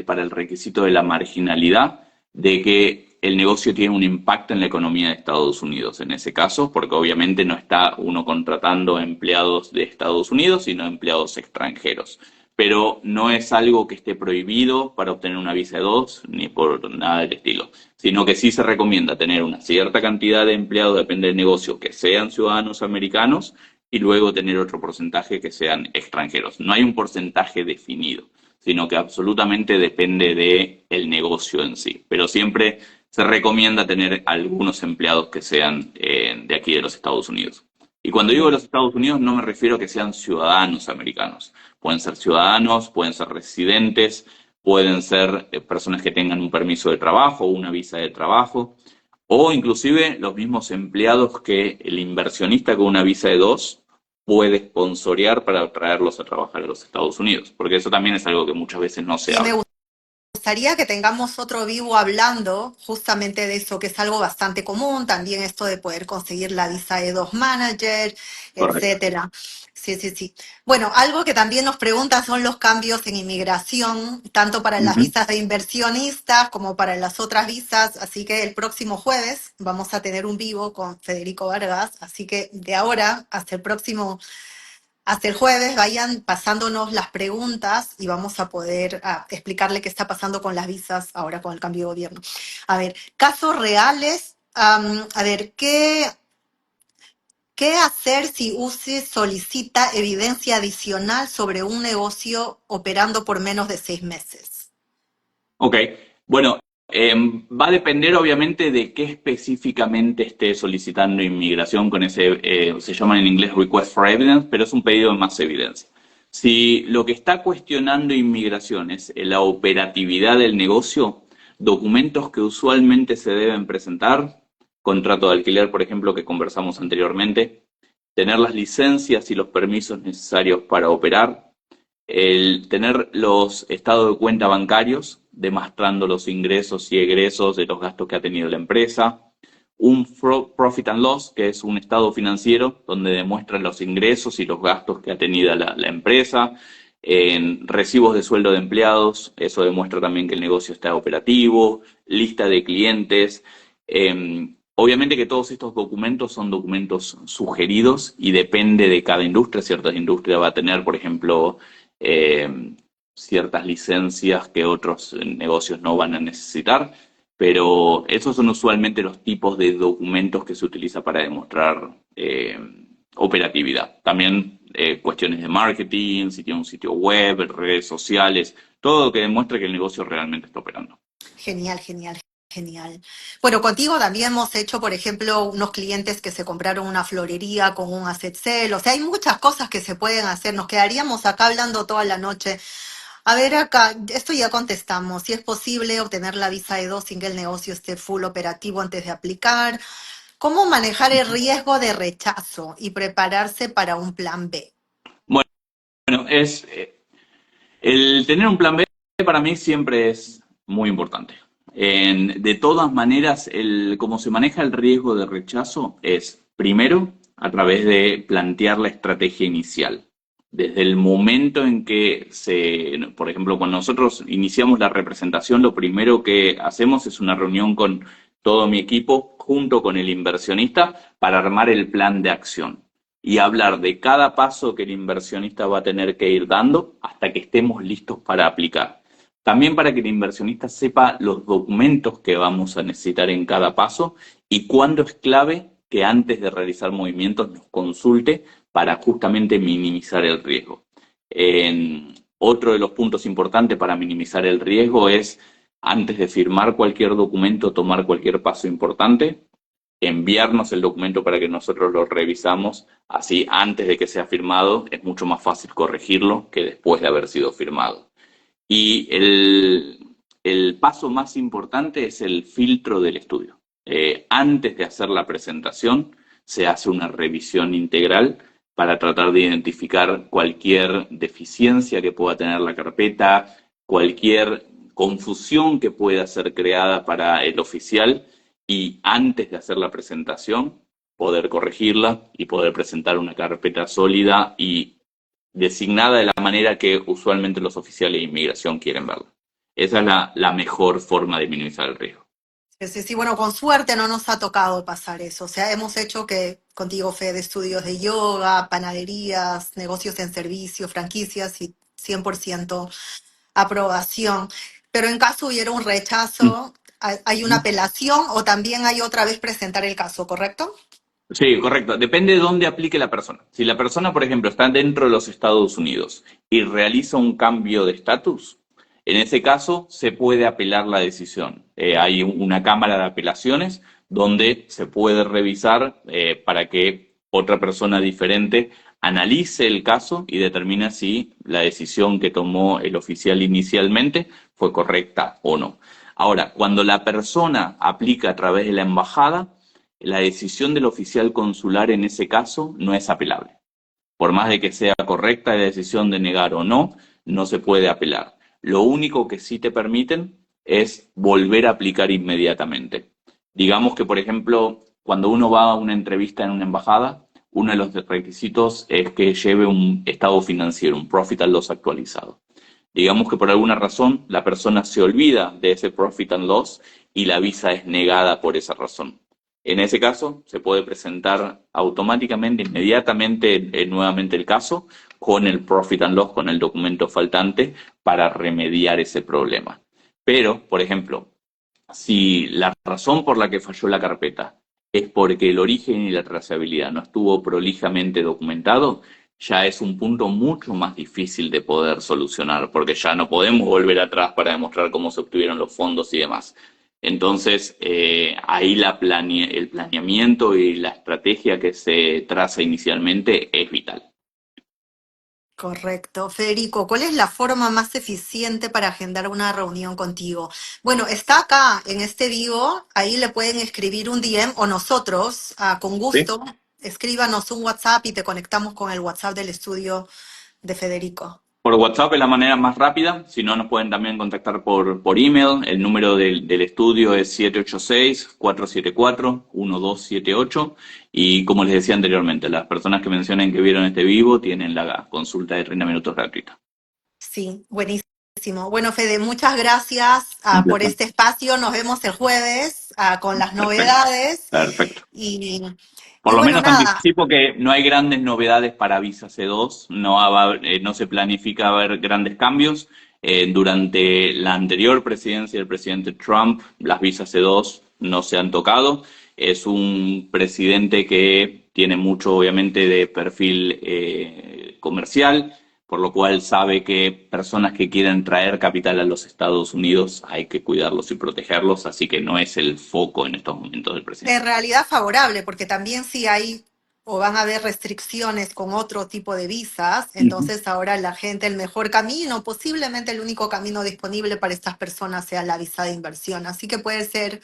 para el requisito de la marginalidad de que el negocio tiene un impacto en la economía de Estados Unidos en ese caso, porque obviamente no está uno contratando empleados de Estados Unidos, sino empleados extranjeros. Pero no es algo que esté prohibido para obtener una visa de dos, ni por nada del estilo, sino que sí se recomienda tener una cierta cantidad de empleados, depende del negocio, que sean ciudadanos americanos y luego tener otro porcentaje que sean extranjeros. No hay un porcentaje definido, sino que absolutamente depende del negocio en sí. Pero siempre se recomienda tener algunos empleados que sean de aquí de los Estados Unidos. Y cuando digo de Genial. los Estados Unidos no me refiero a que sean ciudadanos americanos. Pueden ser ciudadanos, pueden ser residentes, pueden ser personas que tengan un permiso de trabajo o una visa de trabajo, o inclusive los mismos empleados que el inversionista con una visa de dos puede sponsorear para traerlos a trabajar a los Estados Unidos, porque eso también es algo que muchas veces no se Y me habla. gustaría que tengamos otro vivo hablando justamente de eso, que es algo bastante común, también esto de poder conseguir la visa E2 Manager, Correcto. etcétera. Sí, sí, sí. Bueno, algo que también nos preguntan son los cambios en inmigración, tanto para las Ujú. visas de inversionistas como para las otras visas. Así que el próximo jueves vamos a tener un vivo con Federico Vargas. Así que de ahora hasta el jueves vayan pasándonos las preguntas y vamos a poder explicarle qué está pasando con las visas ahora con el cambio de gobierno. A ver, casos reales. A ver, ¿qué hacer si UCI solicita evidencia adicional sobre un negocio operando por menos de 6 meses? Ok, bueno, va a depender obviamente de qué específicamente esté solicitando inmigración con ese, se llama en inglés request for evidence, pero es un pedido de más evidencia. Si lo que está cuestionando inmigración es la operatividad del negocio, documentos que usualmente se deben presentar, contrato de alquiler, por ejemplo, que conversamos anteriormente, tener las licencias y los permisos necesarios para operar, el tener los estados de cuenta bancarios, demostrando los ingresos y egresos de los gastos que ha tenido la empresa, un profit and loss, que es un estado financiero donde demuestra los ingresos y los gastos que ha tenido la empresa, en recibos de sueldo de empleados, eso demuestra también que el negocio está operativo, lista de clientes. Obviamente que todos estos documentos son documentos sugeridos y depende de cada industria. Ciertas industrias va a tener, por ejemplo, eh, ciertas licencias que otros negocios no van a necesitar, pero esos son usualmente los tipos de documentos que se utiliza para demostrar operatividad. También cuestiones de marketing, si tiene un sitio web, redes sociales, todo lo que demuestre que el negocio realmente está operando. Genial, genial, genial. Bueno, contigo también hemos hecho, por ejemplo, unos clientes que se compraron una florería con un asset sale. O sea, hay muchas cosas que se pueden hacer. Nos quedaríamos acá hablando toda la noche. A ver, acá, esto ya contestamos. Si es posible obtener la visa E2 sin que el negocio esté full operativo antes de aplicar. ¿Cómo manejar el riesgo de rechazo y prepararse para un plan B? Bueno, el tener un plan B para mí siempre es muy importante. De todas maneras, cómo se maneja el riesgo de rechazo es, primero, a través de plantear la estrategia inicial. Desde el momento en que por ejemplo, cuando nosotros iniciamos la representación, lo primero que hacemos es una reunión con todo mi equipo junto con el inversionista para armar el plan de acción y hablar de cada paso que el inversionista va a tener que ir dando hasta que estemos listos para aplicar. También para que el inversionista sepa los documentos que vamos a necesitar en cada paso y cuándo es clave que antes de realizar movimientos nos consulte para justamente minimizar el riesgo. Otro de los puntos importantes para minimizar el riesgo es, antes de firmar cualquier documento, tomar cualquier paso importante, enviarnos el documento para que nosotros lo revisamos, así antes de que sea firmado es mucho más fácil corregirlo que después de haber sido firmado. Y el paso más importante es el filtro del estudio. Antes de hacer la presentación se hace una revisión integral para tratar de identificar cualquier deficiencia que pueda tener la carpeta, cualquier confusión que pueda ser creada para el oficial y antes de hacer la presentación poder corregirla y poder presentar una carpeta sólida y designada de la manera que usualmente los oficiales de inmigración quieren verla. Esa es la mejor forma de minimizar el riesgo. Sí, sí, bueno, con suerte no nos ha tocado pasar eso. O sea, hemos hecho que contigo, Fede, estudios de yoga, panaderías, negocios en servicio, franquicias y 100% aprobación. Pero en caso hubiera un rechazo, hay una apelación o también hay otra vez presentar el caso, ¿correcto? Sí, correcto. Depende de dónde aplique la persona. Si la persona, por ejemplo, está dentro de los Estados Unidos y realiza un cambio de estatus, en ese caso se puede apelar la decisión. Hay una cámara de apelaciones donde se puede revisar para que otra persona diferente analice el caso y determine si la decisión que tomó el oficial inicialmente fue correcta o no. Ahora, cuando la persona aplica a través de la embajada, la decisión del oficial consular en ese caso no es apelable. Por más de que sea correcta la decisión de negar o no, no se puede apelar. Lo único que sí te permiten es volver a aplicar inmediatamente. Digamos que, por ejemplo, cuando uno va a una entrevista en una embajada, uno de los requisitos es que lleve un estado financiero, un profit and loss actualizado. Digamos que por alguna razón la persona se olvida de ese profit and loss y la visa es negada por esa razón. En ese caso, se puede presentar automáticamente, inmediatamente, nuevamente el caso con el profit and loss, con el documento faltante, para remediar ese problema. Pero, por ejemplo, si la razón por la que falló la carpeta es porque el origen y la trazabilidad no estuvo prolijamente documentado, ya es un punto mucho más difícil de poder solucionar, porque ya no podemos volver atrás para demostrar cómo se obtuvieron los fondos y demás. Entonces, ahí el planeamiento y la estrategia que se traza inicialmente es vital. Correcto. Federico, ¿cuál es la forma más eficiente para agendar una reunión contigo? Bueno, está acá en este vivo, ahí le pueden escribir un DM o nosotros, con ¿Sí? gusto, escríbanos un WhatsApp y te conectamos con el WhatsApp del estudio de Federico. Por WhatsApp es la manera más rápida, si no nos pueden también contactar por email. El número del estudio es 786-474-1278 y como les decía anteriormente, las personas que mencionen que vieron este vivo tienen la consulta de 30 minutos gratuita. Sí, buenísimo. Bueno, Fede, muchas gracias Un por placer. este espacio. Nos vemos el jueves con las Perfecto, novedades. perfecto. Y, Por y lo bueno, menos nada, anticipo que no hay grandes novedades para Visa C2, no se planifica haber grandes cambios. Durante la anterior presidencia del presidente Trump, las visas C2 no se han tocado. Es un presidente que tiene mucho, obviamente, de perfil comercial, por lo cual sabe que personas que quieren traer capital a los Estados Unidos hay que cuidarlos y protegerlos, así que no es el foco en estos momentos del presidente. en realidad favorable, porque también si hay o van a haber restricciones con otro tipo de visas, Ujú. entonces ahora la gente, el mejor camino, posiblemente el único camino disponible para estas personas sea la visa de inversión. Así que puede ser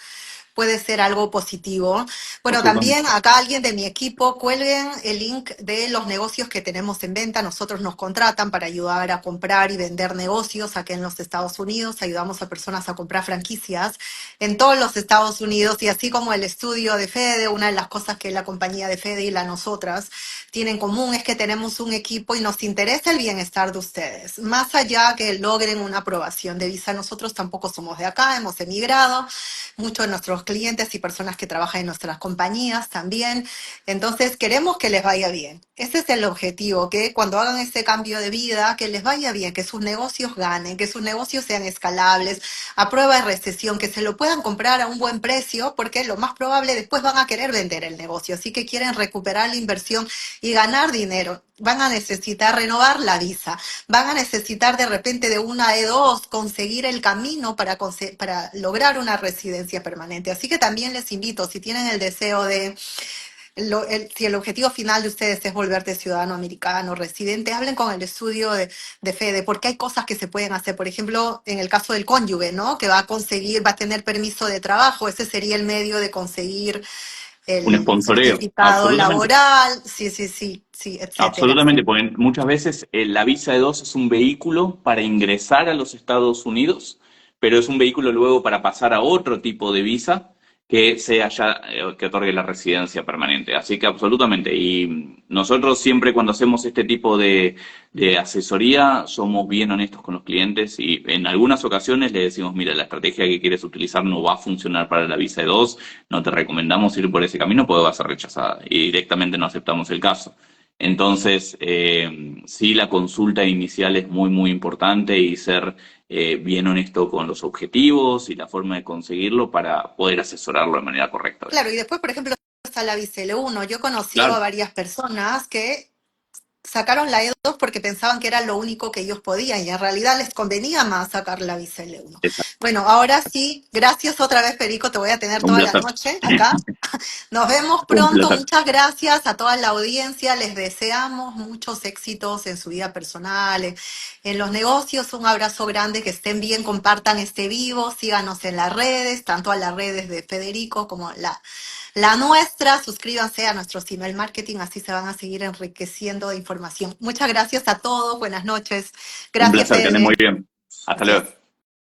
puede ser algo positivo. Bueno, absolutamente. también acá alguien de mi equipo cuelguen el link de los negocios que tenemos en venta. Nosotros nos contratan para ayudar a comprar y vender negocios aquí en los Estados Unidos. Ayudamos a personas a comprar franquicias en todos los Estados Unidos y así como el estudio de Fede, una de las cosas que la compañía de Fede y la nosotras tienen en común es que tenemos un equipo y nos interesa el bienestar de ustedes. Más allá que logren una aprobación de visa, nosotros tampoco somos de acá, hemos emigrado, muchos de nuestros clientes y personas que trabajan en nuestras compañías también. Entonces queremos que les vaya bien. Ese es el objetivo, que cuando hagan ese cambio de vida, que les vaya bien, que sus negocios ganen, que sus negocios sean escalables, a prueba de recesión, que se lo puedan comprar a un buen precio, porque lo más probable después van a querer vender el negocio. Así que quieren recuperar la inversión y ganar dinero. Van a necesitar renovar la visa, van a necesitar de repente de una E2 conseguir el camino para lograr una residencia permanente. Así que también les invito, si tienen el deseo de si el objetivo final de ustedes es volverte ciudadano americano, residente, hablen con el estudio de Fede, porque hay cosas que se pueden hacer. Por ejemplo, en el caso del cónyuge, ¿no? Que va a conseguir, va a tener permiso de trabajo, ese sería el medio de conseguir Un el sponsoreo, certificado absolutamente. laboral, sí, etcétera. Absolutamente, porque muchas veces la visa de dos es un vehículo para ingresar a los Estados Unidos, pero es un vehículo luego para pasar a otro tipo de visa que sea ya que otorgue la residencia permanente. Así que absolutamente. Y nosotros siempre cuando hacemos este tipo de asesoría somos bien honestos con los clientes y en algunas ocasiones le decimos, mira, la estrategia que quieres utilizar no va a funcionar para la visa de dos, no te recomendamos ir por ese camino porque va a ser rechazada y directamente no aceptamos el caso. Entonces, sí, la consulta inicial es muy, muy importante y ser bien honesto con los objetivos y la forma de conseguirlo para poder asesorarlo de manera correcta. Claro, y después, por ejemplo, está la visa L1. Yo he conocido a Claro, varias personas que sacaron la E2 porque pensaban que era lo único que ellos podían y en realidad les convenía más sacar la visa L1. exacto. Bueno, ahora sí, gracias otra vez, Perico, te voy a tener Un toda la placer. noche acá. Nos vemos Un pronto, placer. muchas gracias a toda la audiencia, les deseamos muchos éxitos en su vida personal, en los negocios, un abrazo grande, que estén bien, compartan este vivo, síganos en las redes, tanto a las redes de Federico como la nuestra, suscríbanse a nuestro email marketing, así se van a seguir enriqueciendo de información. Muchas gracias a todos, buenas noches. Un Gracias, placer, que ande muy Fede. bien. Hasta Gracias. luego.